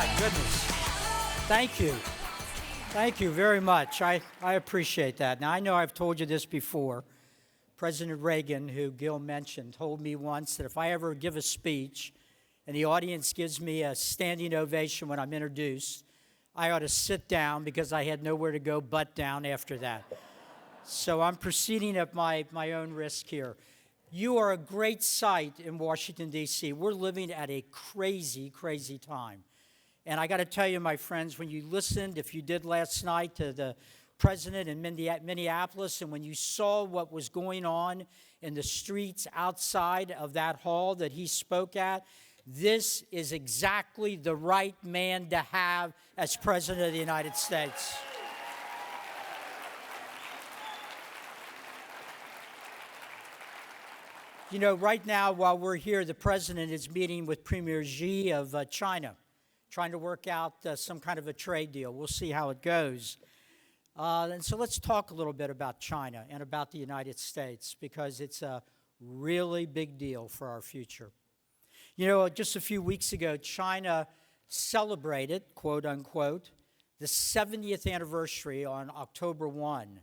my goodness. Thank you. Thank you very much. I appreciate that. Now, I know I've told you this before. President Reagan, who Gil mentioned, told me once that if I ever give a speech and the audience gives me a standing ovation when I'm introduced, I ought to sit down because I had nowhere to go but down after that. So I'm proceeding at my own risk here. You are a great sight in Washington, D.C. We're living at a crazy, crazy time. And I got to tell you, my friends, when you listened, if you did last night, to the president in Minneapolis, and when you saw what was going on in the streets outside of that hall that he spoke at, this is exactly the right man to have as president of the United States. You know, right now, while we're here, the president is meeting with Premier Xi of China, trying to work out some kind of a trade deal. We'll see how it goes. And so let's talk a little bit about China and about the United States, because it's a really big deal for our future. You know, just a few weeks ago, China celebrated, quote unquote, the 70th anniversary on October 1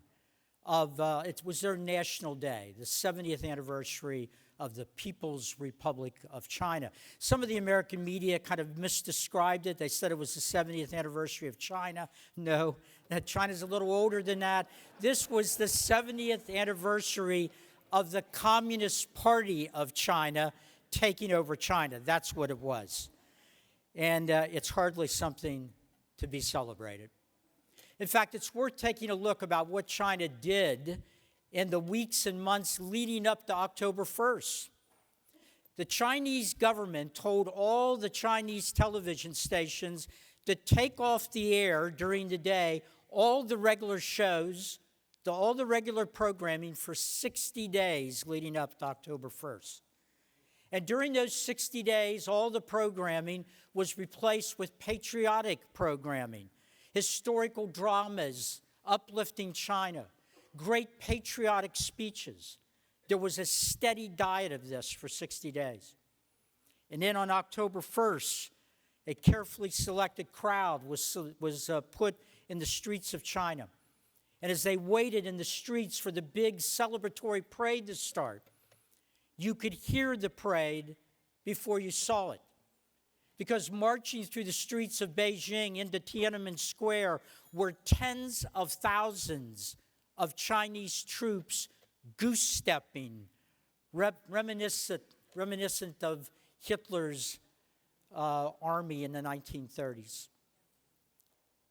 of, it was their national day, the 70th anniversary of the People's Republic of China. Some of the American media kind of misdescribed it. They said it was the 70th anniversary of China. No, China's a little older than that. This was the 70th anniversary of the Communist Party of China taking over China. That's what it was. And it's hardly something to be celebrated. In fact, it's worth taking a look about what China did in the weeks and months leading up to October 1st. The Chinese government told all the Chinese television stations to take off the air during the day all the regular shows, all the regular programming for 60 days leading up to October 1st. And during those 60 days, all the programming was replaced with patriotic programming, historical dramas uplifting China, great patriotic speeches. There was a steady diet of this for 60 days. And then on October 1st, a carefully selected crowd was put in the streets of China. And as they waited in the streets for the big celebratory parade to start, you could hear the parade before you saw it. Because marching through the streets of Beijing into Tiananmen Square were tens of thousands of Chinese troops goose-stepping, reminiscent of Hitler's army in the 1930s.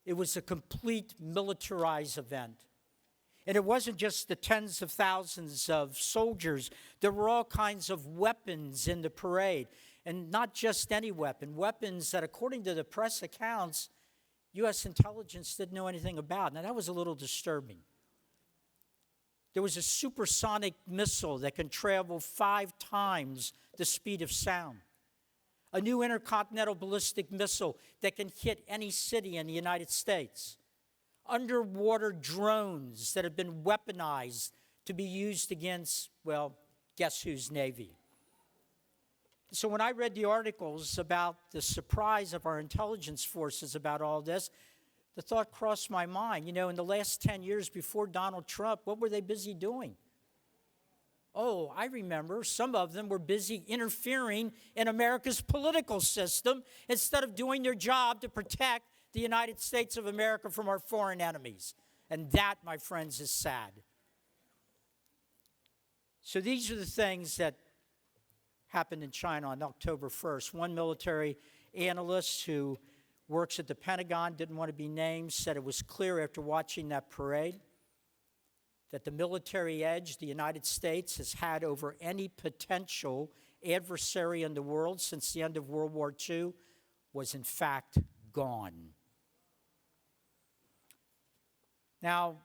It was a complete militarized event. And it wasn't just the tens of thousands of soldiers. There were all kinds of weapons in the parade. And not just any weapons that, according to the press accounts, U.S. intelligence didn't know anything about. Now, that was a little disturbing. There was a supersonic missile that can travel 5 times the speed of sound. A new intercontinental ballistic missile that can hit any city in the United States. Underwater drones that have been weaponized to be used against, well, guess whose Navy? So when I read the articles about the surprise of our intelligence forces about all this, the thought crossed my mind, you know, in the last 10 years before Donald Trump, what were they busy doing? Oh, I remember some of them were busy interfering in America's political system instead of doing their job to protect the United States of America from our foreign enemies. And that, my friends, is sad. So these are the things that happened in China on October 1st. One military analyst who works at the Pentagon, didn't want to be named, said it was clear after watching that parade that the military edge the United States has had over any potential adversary in the world since the end of World War II was in fact gone. Now,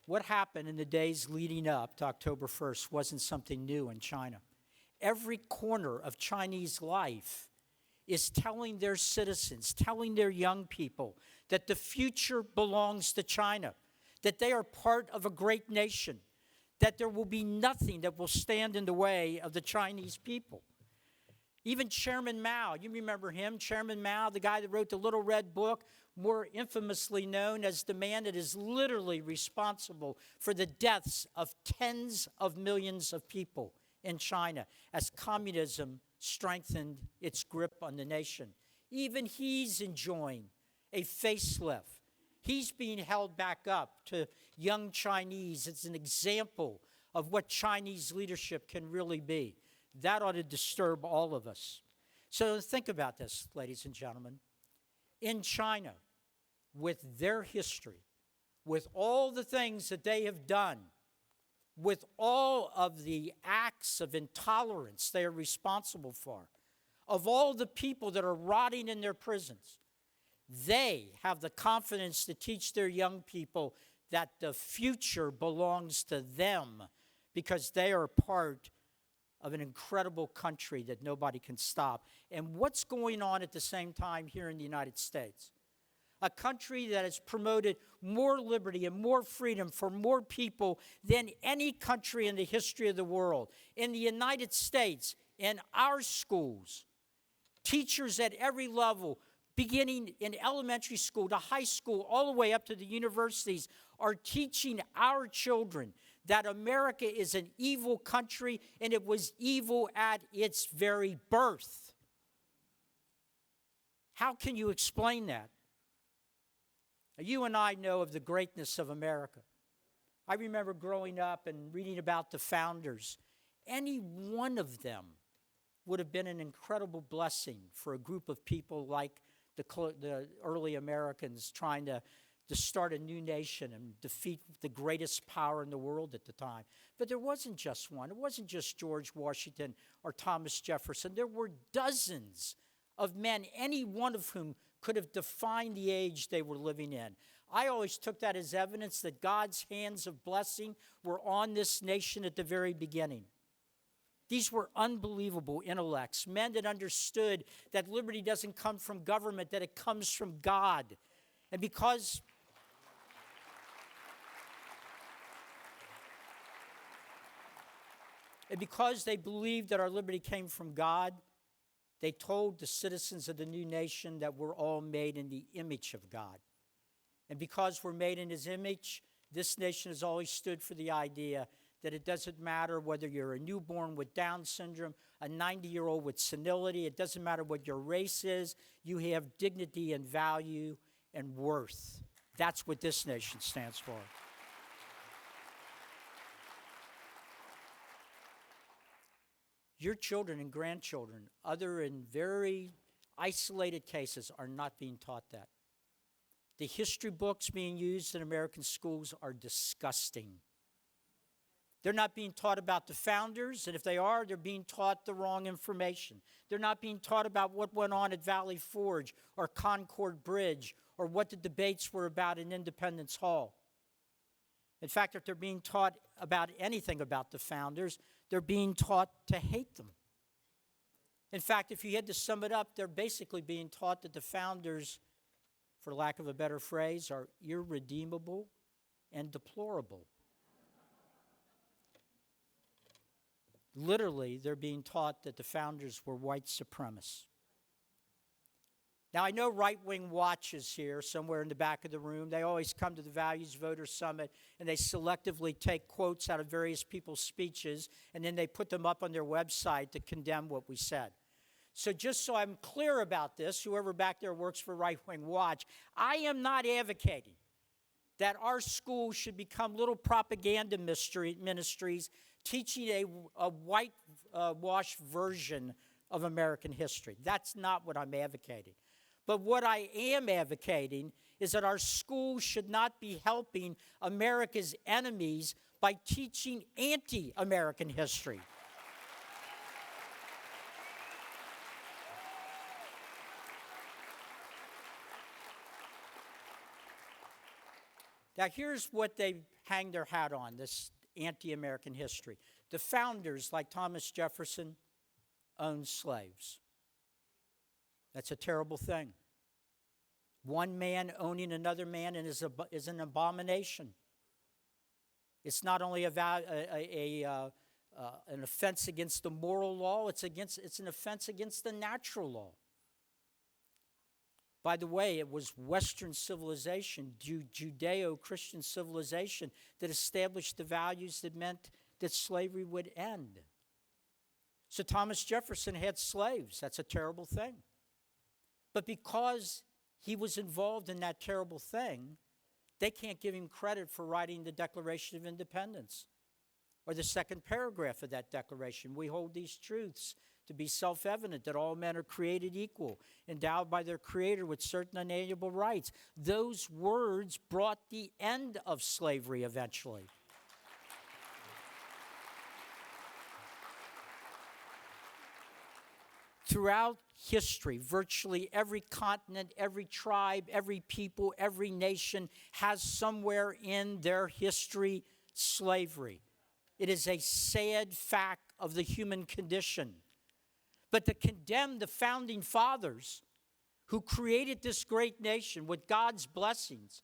what happened in the days leading up to October 1st wasn't something new in China. Every corner of Chinese life is telling their citizens, telling their young people that the future belongs to China, that they are part of a great nation, that there will be nothing that will stand in the way of the Chinese people. Even Chairman Mao, you remember him, Chairman Mao, the guy that wrote the Little Red Book, more infamously known as the man that is literally responsible for the deaths of tens of millions of people in China as communism strengthened its grip on the nation. Even he's enjoying a facelift. He's being held back up to young Chinese as an example of what Chinese leadership can really be. That ought to disturb all of us. So think about this, ladies and gentlemen. In China, with their history, with all the things that they have done, with all of the acts of intolerance they are responsible for, of all the people that are rotting in their prisons, they have the confidence to teach their young people that the future belongs to them because they are part of an incredible country that nobody can stop. And what's going on at the same time here in the United States? A country that has promoted more liberty and more freedom for more people than any country in the history of the world. In the United States, in our schools, teachers at every level, beginning in elementary school to high school, all the way up to the universities, are teaching our children that America is an evil country and it was evil at its very birth. How can you explain that? You and I know of the greatness of America. I remember growing up and reading about the founders. Any one of them would have been an incredible blessing for a group of people like the early Americans trying to start a new nation and defeat the greatest power in the world at the time. But there wasn't just one. It wasn't just George Washington or Thomas Jefferson. There were dozens of men, any one of whom could have defined the age they were living in. I always took that as evidence that God's hands of blessing were on this nation at the very beginning. These were unbelievable intellects, men that understood that liberty doesn't come from government, that it comes from God. And because they believed that our liberty came from God, they told the citizens of the new nation that we're all made in the image of God. And because we're made in His image, this nation has always stood for the idea that it doesn't matter whether you're a newborn with Down syndrome, a 90-year-old with senility, it doesn't matter what your race is, you have dignity and value and worth. That's what this nation stands for. Your children and grandchildren, other in very isolated cases, are not being taught that. The history books being used in American schools are disgusting. They're not being taught about the founders, and if they are, they're being taught the wrong information. They're not being taught about what went on at Valley Forge or Concord Bridge or what the debates were about in Independence Hall. In fact, if they're being taught about anything about the founders, they're being taught to hate them. In fact, if you had to sum it up, they're basically being taught that the founders, for lack of a better phrase, are irredeemable and deplorable. Literally, they're being taught that the founders were white supremacists. Now, I know right-wing watch is here somewhere in the back of the room. They always come to the Values Voter Summit, and they selectively take quotes out of various people's speeches, and then they put them up on their website to condemn what we said. So just so I'm clear about this, whoever back there works for right-wing watch, I am not advocating that our schools should become little propaganda ministries teaching a whitewash version of American history. That's not what I'm advocating. But what I am advocating is that our schools should not be helping America's enemies by teaching anti-American history. Now, here's what they hang their hat on, this anti-American history. The founders, like Thomas Jefferson, owned slaves. That's a terrible thing. One man owning another man is an abomination. It's not only a an offense against the moral law. It's an offense against the natural law. By the way, it was Western civilization, Judeo-Christian civilization, that established the values that meant that slavery would end. So Thomas Jefferson had slaves. That's a terrible thing. But because he was involved in that terrible thing, they can't give him credit for writing the Declaration of Independence or the second paragraph of that declaration. We hold these truths to be self-evident, that all men are created equal, endowed by their Creator with certain unalienable rights. Those words brought the end of slavery eventually. Throughout history, virtually every continent, every tribe, every people, every nation has somewhere in their history slavery. It is a sad fact of the human condition. But to condemn the founding fathers who created this great nation with God's blessings,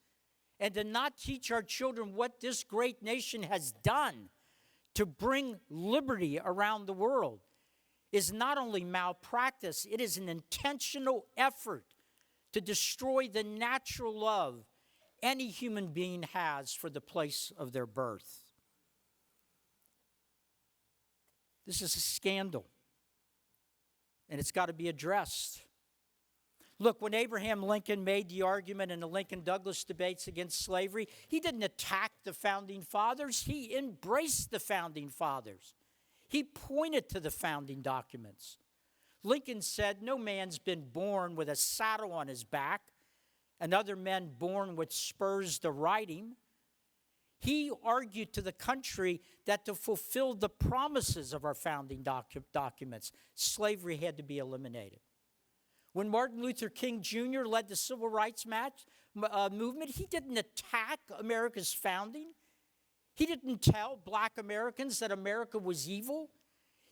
and to not teach our children what this great nation has done to bring liberty around the world, is not only malpractice, it is an intentional effort to destroy the natural love any human being has for the place of their birth. This is a scandal, and it's got to be addressed. Look, when Abraham Lincoln made the argument in the Lincoln-Douglas debates against slavery, he didn't attack the founding fathers. He embraced the founding fathers. He pointed to the founding documents. Lincoln said, "No man's been born with a saddle on his back, and other men born with spurs to ride him." He argued to the country that to fulfill the promises of our founding documents, slavery had to be eliminated. When Martin Luther King Jr. led the civil rights movement, he didn't attack America's founding. He didn't tell black Americans that America was evil.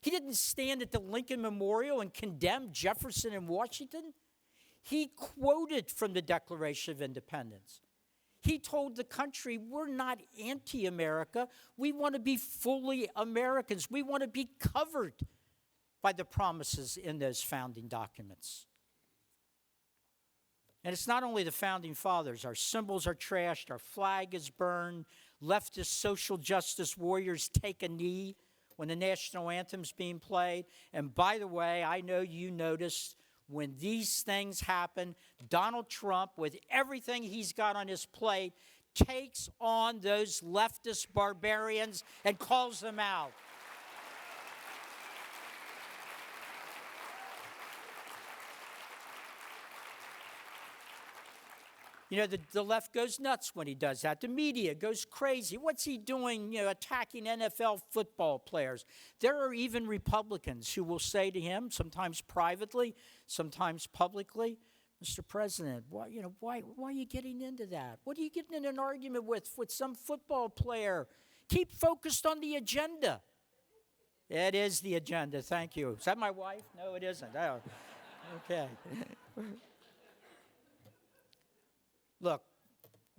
He didn't stand at the Lincoln Memorial and condemn Jefferson and Washington. He quoted from the Declaration of Independence. He told the country, we're not anti-America. We want to be fully Americans. We want to be covered by the promises in those founding documents. And it's not only the founding fathers. Our symbols are trashed. Our flag is burned. Leftist social justice warriors take a knee when the national anthem's being played. And by the way, I know you noticed when these things happen, Donald Trump, with everything he's got on his plate, takes on those leftist barbarians and calls them out. You know, the left goes nuts when he does that. The media goes crazy. What's he doing, attacking NFL football players? There are even Republicans who will say to him, sometimes privately, sometimes publicly, "Mr. President, why are you getting into that? What are you getting in an argument with some football player? Keep focused on the agenda." It is the agenda. Thank you. Is that my wife? No, it isn't. Oh, okay. Look,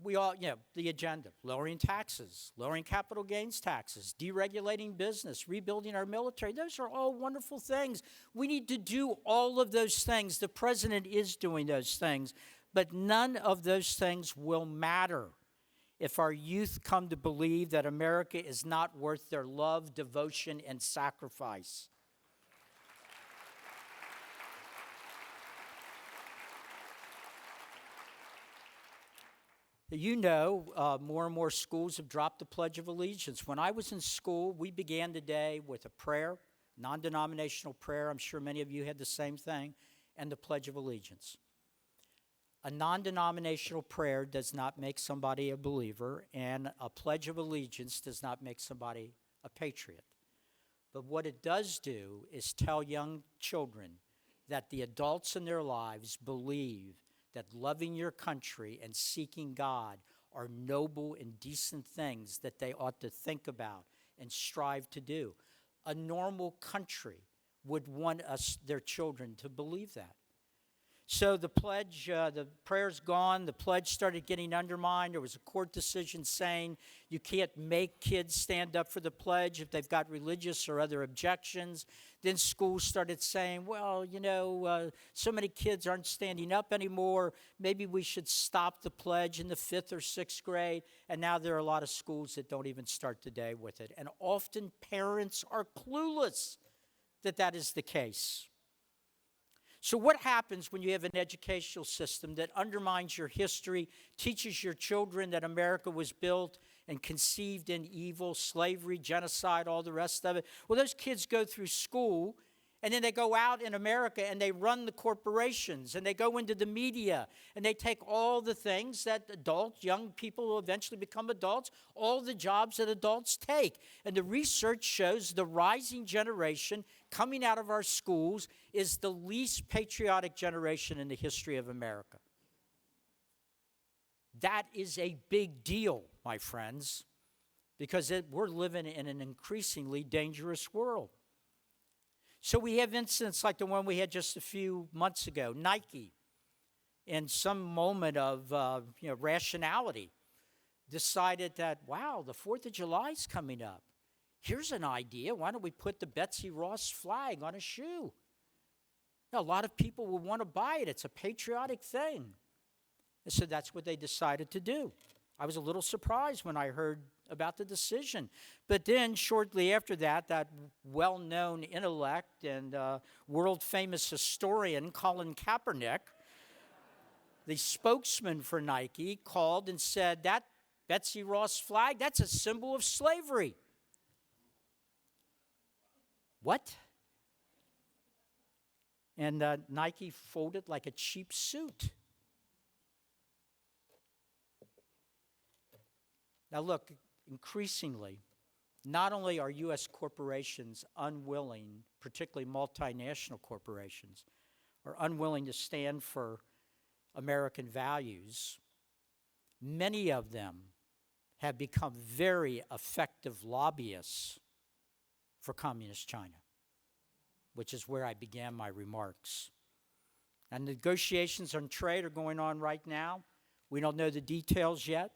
we all, the agenda, lowering taxes, lowering capital gains taxes, deregulating business, rebuilding our military. Those are all wonderful things. We need to do all of those things. The president is doing those things. But none of those things will matter if our youth come to believe that America is not worth their love, devotion, and sacrifice. More and more schools have dropped the Pledge of Allegiance. When I was in school, we began the day with a prayer, non-denominational prayer. I'm sure many of you had the same thing, and the Pledge of Allegiance. A non-denominational prayer does not make somebody a believer, and a Pledge of Allegiance does not make somebody a patriot. But what it does do is tell young children that the adults in their lives believe that loving your country and seeking God are noble and decent things that they ought to think about and strive to do. A normal country would want their children to believe that. So the pledge, the prayer's gone. The pledge started getting undermined. There was a court decision saying you can't make kids stand up for the pledge if they've got religious or other objections. Then schools started saying, well, so many kids aren't standing up anymore. Maybe we should stop the pledge in the 5th or 6th grade. And now there are a lot of schools that don't even start the day with it. And often parents are clueless that that is the case. So what happens when you have an educational system that undermines your history, teaches your children that America was built and conceived in evil, slavery, genocide, all the rest of it? Well, those kids go through school, and then they go out in America and they run the corporations, and they go into the media, and they take all the things that young people who eventually become adults, all the jobs that adults take. And the research shows the rising generation coming out of our schools is the least patriotic generation in the history of America. That is a big deal, my friends, because we're living in an increasingly dangerous world. So we have incidents like the one we had just a few months ago. Nike, in some moment of rationality, decided that, wow, the 4th of July is coming up. Here's an idea. Why don't we put the Betsy Ross flag on a shoe? Now, a lot of people will want to buy it. It's a patriotic thing. And so that's what they decided to do. I was a little surprised when I heard about the decision. But then shortly after that, that well-known intellect and world-famous historian Colin Kaepernick, the spokesman for Nike, called and said, that Betsy Ross flag, that's a symbol of slavery. What? And Nike folded like a cheap suit. Now look, increasingly, not only are U.S. corporations unwilling, particularly multinational corporations, are unwilling to stand for American values, many of them have become very effective lobbyists for Communist China, which is where I began my remarks. And negotiations on trade are going on right now. We don't know the details yet.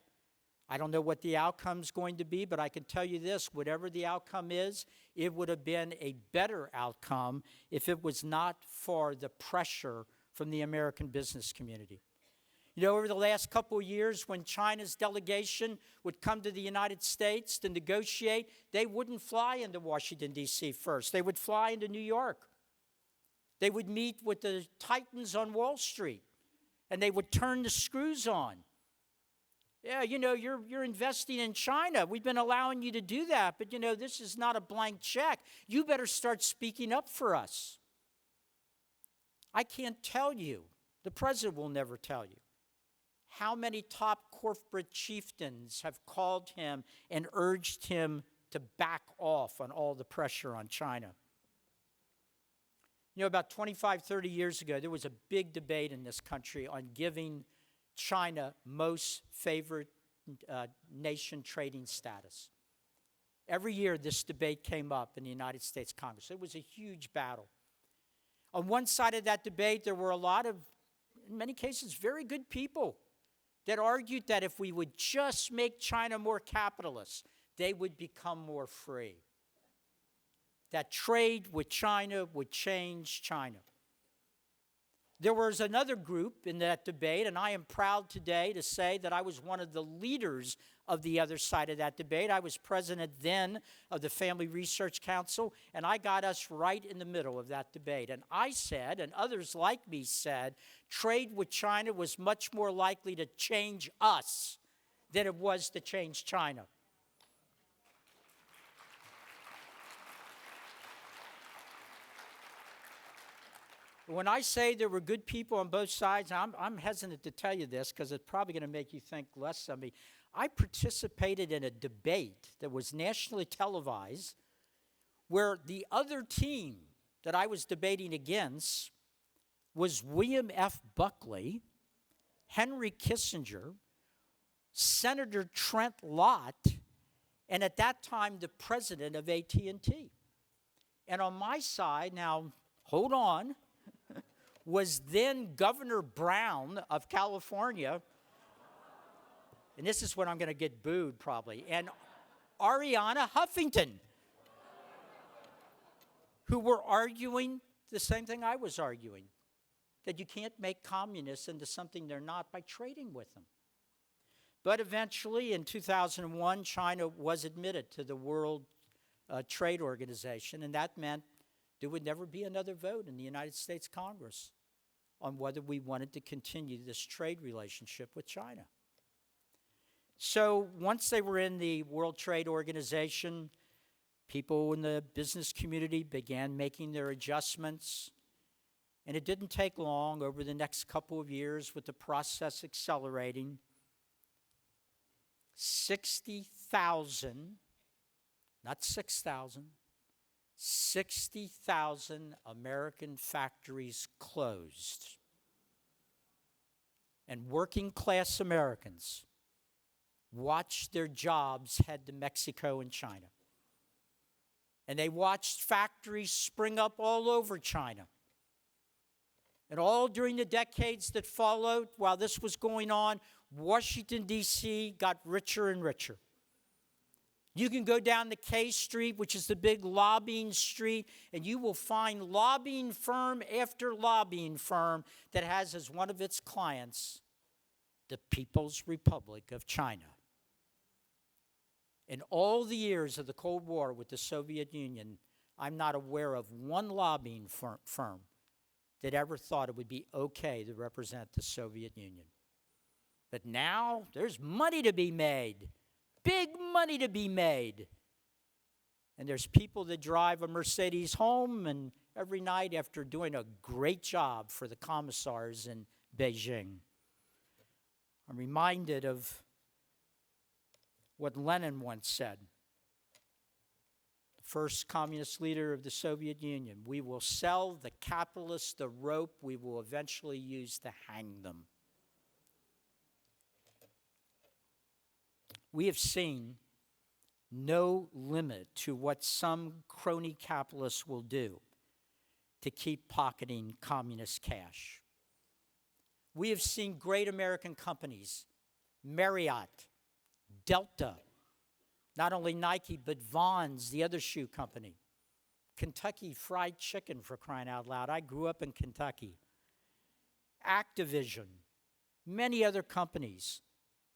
I don't know what the outcome's going to be, but I can tell you this, whatever the outcome is, it would have been a better outcome if it was not for the pressure from the American business community. Over the last couple of years, when China's delegation would come to the United States to negotiate, they wouldn't fly into Washington, D.C. first. They would fly into New York. They would meet with the titans on Wall Street, and they would turn the screws on. Yeah, you're investing in China. We've been allowing you to do that, but, this is not a blank check. You better start speaking up for us. I can't tell you, the president will never tell you, how many top corporate chieftains have called him and urged him to back off on all the pressure on China. About 25, 30 years ago, there was a big debate in this country on giving China most favored nation trading status. Every year, this debate came up in the United States Congress. It was a huge battle. On one side of that debate, there were a lot of, in many cases, very good people that argued that if we would just make China more capitalist, they would become more free. That trade with China would change China. There was another group in that debate, and I am proud today to say that I was one of the leaders of the other side of that debate. I was president then of the Family Research Council, and I got us right in the middle of that debate. And I said, and others like me said, trade with China was much more likely to change us than it was to change China. When I say there were good people on both sides, I'm hesitant to tell you this because it's probably going to make you think less of me. I participated in a debate that was nationally televised where the other team that I was debating against was William F. Buckley, Henry Kissinger, Senator Trent Lott, and at that time, the president of AT&T. And on my side, now, hold on, was then Governor Brown of California, and this is when I'm going to get booed probably, and Ariana Huffington, who were arguing the same thing I was arguing, that you can't make communists into something they're not by trading with them. But eventually, in 2001, China was admitted to the World Trade Organization, and that meant there would never be another vote in the United States Congress on whether we wanted to continue this trade relationship with China. So once they were in the World Trade Organization, people in the business community began making their adjustments. And it didn't take long, over the next couple of years, with the process accelerating, 60,000, not 6,000, 60,000 American factories closed. And working class Americans watched their jobs head to Mexico and China. And they watched factories spring up all over China. And all during the decades that followed, while this was going on, Washington, D.C. got richer and richer. You can go down the K Street, which is the big lobbying street, and you will find lobbying firm after lobbying firm that has as one of its clients the People's Republic of China. In all the years of the Cold War with the Soviet Union, I'm not aware of one lobbying firm that ever thought it would be okay to represent the Soviet Union. But now there's money to be made, big money to be made. And there's people that drive a Mercedes home and every night after doing a great job for the commissars in Beijing. I'm reminded of what Lenin once said, first communist leader of the Soviet Union: we will sell the capitalists the rope we will eventually use to hang them. We have seen no limit to what some crony capitalists will do to keep pocketing communist cash. We have seen great American companies, Marriott, Delta, not only Nike, but Vons, the other shoe company, Kentucky Fried Chicken, for crying out loud. I grew up in Kentucky. Activision, many other companies,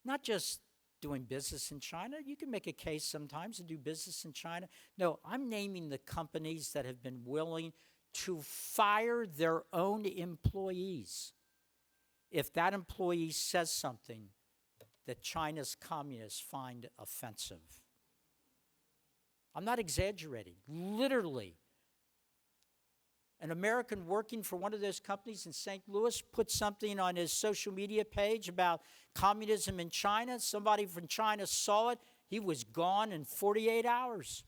not just doing business in China. You can make a case sometimes to do business in China. No, I'm naming the companies that have been willing to fire their own employees if that employee says something that China's communists find offensive. I'm not exaggerating. Literally, an American working for one of those companies in St. Louis put something on his social media page about communism in China. Somebody from China saw it. He was gone in 48 hours.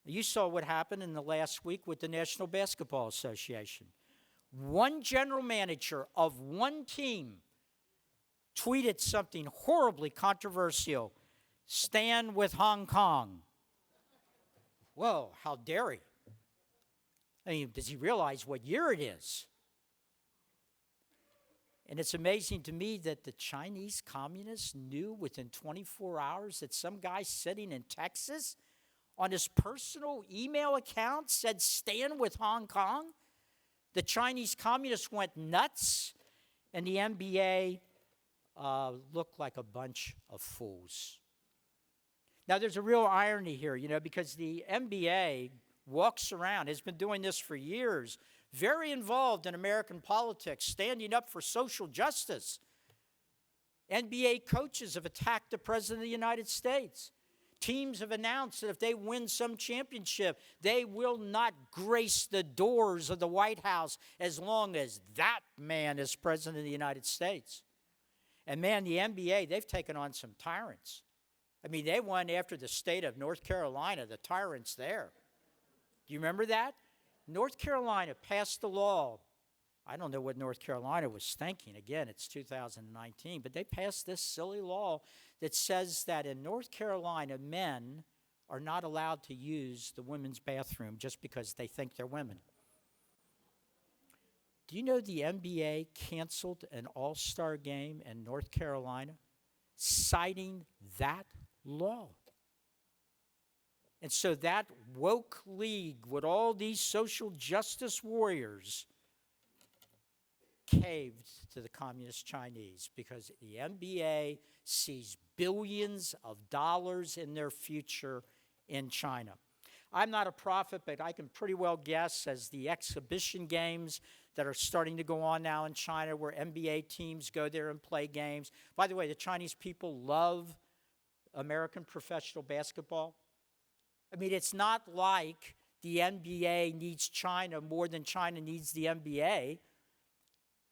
You saw what happened in the last week with the National Basketball Association. One general manager of one team tweeted something horribly controversial: stand with Hong Kong. Whoa, how dare he? I mean, does he realize what year it is? And it's amazing to me that the Chinese communists knew within 24 hours that some guy sitting in Texas on his personal email account said, stand with Hong Kong. The Chinese communists went nuts, and the NBA looked like a bunch of fools. Now, there's a real irony here, because the NBA walks around, has been doing this for years, very involved in American politics, standing up for social justice. NBA coaches have attacked the President of the United States. Teams have announced that if they win some championship, they will not grace the doors of the White House as long as that man is President of the United States. And man, the NBA, they've taken on some tyrants. I mean, they went after the state of North Carolina, the tyrants there. Do you remember that? North Carolina passed a law. I don't know what North Carolina was thinking. Again, it's 2019. But they passed this silly law that says that in North Carolina, men are not allowed to use the women's bathroom just because they think they're women. Do you know the NBA canceled an all-star game in North Carolina, citing that law? And so that woke league with all these social justice warriors caved to the communist Chinese because the NBA sees billions of dollars in their future in China. I'm not a prophet, but I can pretty well guess as the exhibition games that are starting to go on now in China where NBA teams go there and play games. By the way, the Chinese people love American professional basketball. I mean, it's not like the NBA needs China more than China needs the NBA.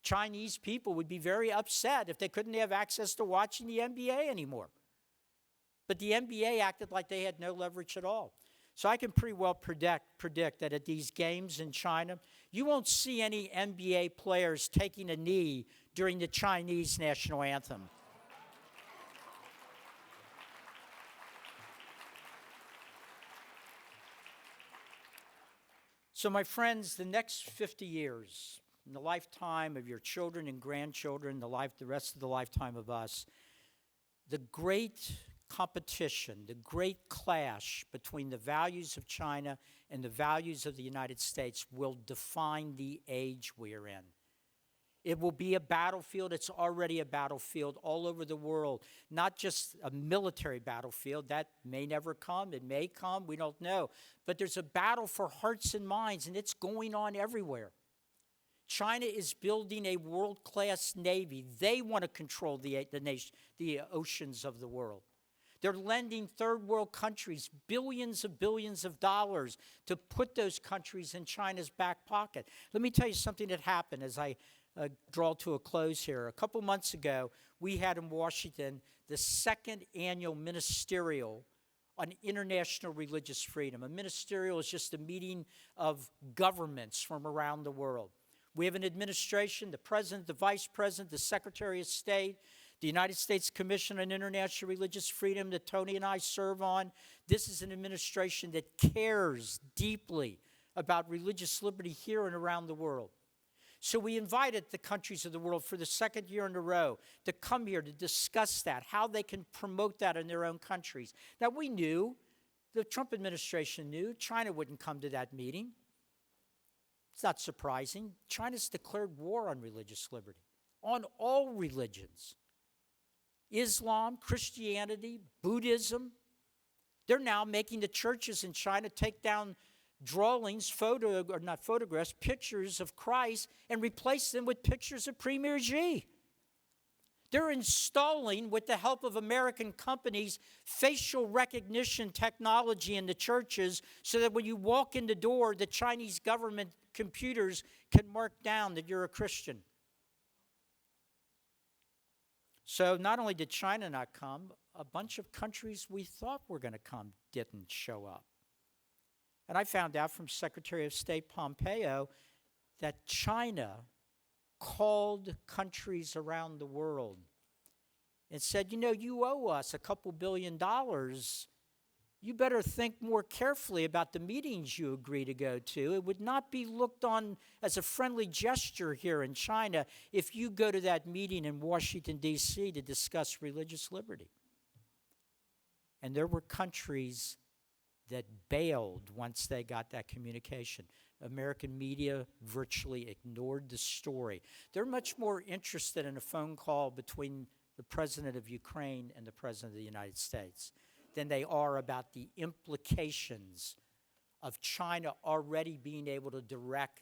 Chinese people would be very upset if they couldn't have access to watching the NBA anymore. But the NBA acted like they had no leverage at all. So I can pretty well predict that at these games in China, you won't see any NBA players taking a knee during the Chinese national anthem. So my friends, the next 50 years, in the lifetime of your children and grandchildren, the rest of the lifetime of us, the great competition, the great clash between the values of China and the values of the United States will define the age we're in. It will be a battlefield. It's already a battlefield all over the world, not just a military battlefield. That may never come. It may come. We don't know. But there's a battle for hearts and minds, and it's going on everywhere. China is building a world-class navy. They want to control the oceans of the world. They're lending third world countries billions of dollars to put those countries in China's back pocket. Let me tell you something that happened as I draw to a close here. A couple months ago, we had in Washington the second annual ministerial on international religious freedom. A ministerial is just a meeting of governments from around the world. We have an administration, the president, the vice president, the secretary of state, the United States Commission on International Religious Freedom that Tony and I serve on. This is an administration that cares deeply about religious liberty here and around the world. So we invited the countries of the world for the second year in a row to come here to discuss that, how they can promote that in their own countries. Now we knew, the Trump administration knew, China wouldn't come to that meeting. It's not surprising. China's declared war on religious liberty, on all religions. Islam, Christianity, Buddhism. They're now making the churches in China take down drawings, pictures of Christ and replace them with pictures of Premier Xi. They're installing, with the help of American companies, facial recognition technology in the churches so that when you walk in the door, the Chinese government computers can mark down that you're a Christian. So not only did China not come, a bunch of countries we thought were going to come didn't show up. And I found out from Secretary of State Pompeo that China called countries around the world and said, you know, you owe us a couple $2 billion. You better think more carefully about the meetings you agree to go to. It would not be looked on as a friendly gesture here in China if you go to that meeting in Washington, D.C. to discuss religious liberty. And there were countries that bailed once they got that communication. American media virtually ignored the story. They're much more interested in a phone call between the president of Ukraine and the president of the United States than they are about the implications of China already being able to direct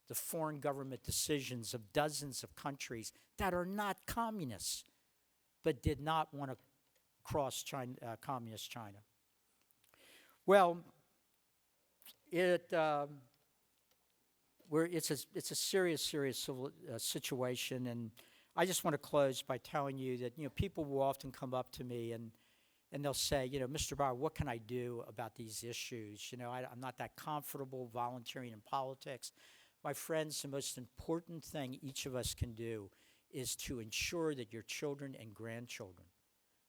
the foreign government decisions of dozens of countries that are not communists, but did not want to cross China, communist China. Well, it's a serious situation, and I just want to close by telling you that people will often come up to me and they'll say, Mr. Bauer, what can I do about these issues? I'm not that comfortable volunteering in politics. My friends, the most important thing each of us can do is to ensure that your children and grandchildren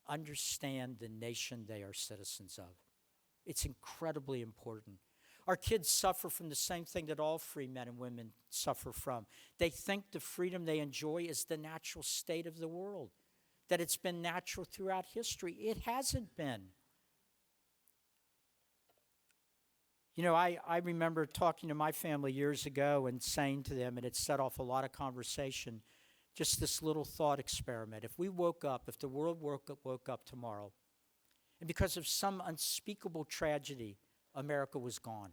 understand the nation they are citizens of. It's incredibly important. Our kids suffer from the same thing that all free men and women suffer from. They think the freedom they enjoy is the natural state of the world, that it's been natural throughout history. It hasn't been. You know, I remember talking to my family years ago and saying to them, and it set off a lot of conversation, just this little thought experiment. If we woke up, if the world woke up tomorrow, and because of some unspeakable tragedy, America was gone.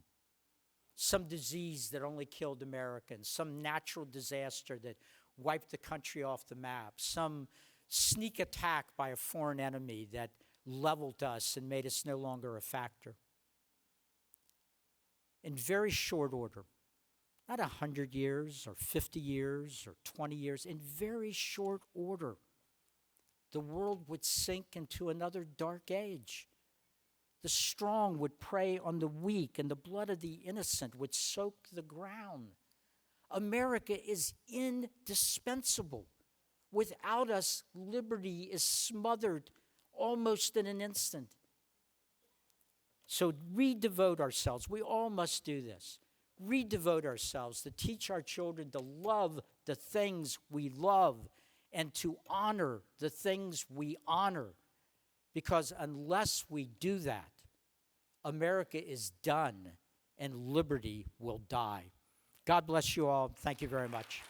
Some disease that only killed Americans, some natural disaster that wiped the country off the map, some sneak attack by a foreign enemy that leveled us and made us no longer a factor. In very short order, not 100 years or 50 years or 20 years, in very short order, the world would sink into another dark age. The strong would prey on the weak, and the blood of the innocent would soak the ground. America is indispensable. Without us, liberty is smothered almost in an instant. So redevote ourselves. We all must do this. Redevote ourselves to teach our children to love the things we love and to honor the things we honor. Because unless we do that, America is done and liberty will die. God bless you all. Thank you very much.